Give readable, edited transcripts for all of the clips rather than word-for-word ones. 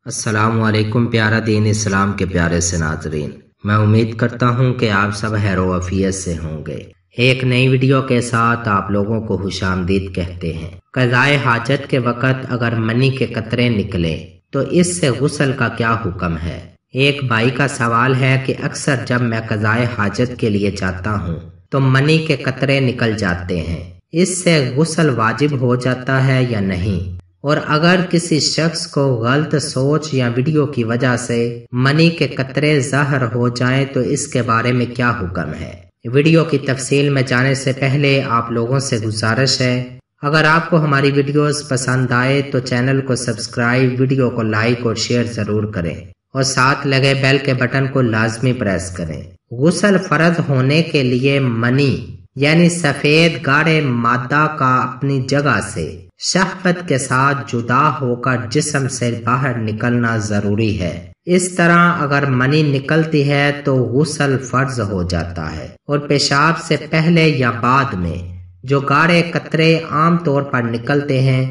السلام علیکم پیارا دین اسلام کے پیارے سے ناظرین، میں امید کرتا ہوں کہ آپ سب خیر و عافیت سے ہوں گے۔ ایک نئی ویڈیو کے ساتھ آپ لوگوں کو خوش آمدید کہتے ہیں۔ قضاء حاجت کے وقت اگر منی کے قطرے نکلے تو اس سے غسل کا کیا حکم ہے؟ ایک بھائی کا سوال ہے کہ اکثر جب میں قضاء حاجت کے لیے جاتا ہوں تو منی کے قطرے نکل جاتے ہیں، اس سے غسل واجب ہو جاتا ہے یا نہیں؟ اور اگر کسی شخص کو غلط سوچ یا ویڈیو کی وجہ سے منی کے قطرے ظاہر ہو جائیں تو اس کے بارے میں کیا حکم ہے؟ ویڈیو کی تفصیل میں جانے سے پہلے آپ لوگوں سے گزارش ہے، اگر آپ کو ہماری ویڈیوز پسند آئے تو چینل کو سبسکرائب، ویڈیو کو لائک اور شیئر ضرور کریں اور ساتھ لگے بیل کے بٹن کو لازمی پریس کریں۔ غسل فرض ہونے کے لیے منی یعنی سفید گاڑے مادہ کا اپنی جگہ سے شہوت کے ساتھ جدا ہو کر جسم سے باہر نکلنا ضروری ہے۔ اس طرح اگر منی نکلتی ہے تو غسل فرض ہو جاتا ہے، اور پیشاب سے پہلے یا بعد میں جو گاڑے قطرے عام طور پر نکلتے ہیں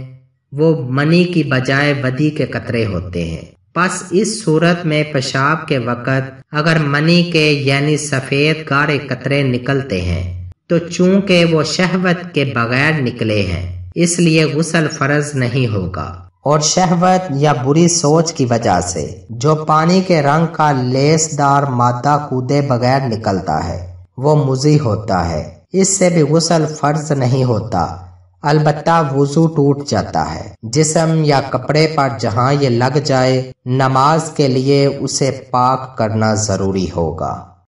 وہ منی کی بجائے ودی کے قطرے ہوتے ہیں۔ پس اس صورت میں پیشاب کے وقت اگر منی کے یعنی سفید گاڑے قطرے نکلتے ہیں تو چونکہ وہ شہوت کے بغیر نکلے ہیں اس لیے غسل فرض نہیں ہوگا، اور شہوت یا بری سوچ کی وجہ سے جو پانی کے رنگ کا لیس دار مادہ کودے بغیر نکلتا ہے وہ مضی ہوتا ہے، اس سے بھی غسل فرض نہیں ہوتا، البتہ وضو ٹوٹ جاتا ہے۔ جسم یا کپڑے پر جہاں یہ لگ جائے نماز کے لیے اسے پاک کرنا ضروری ہوگا۔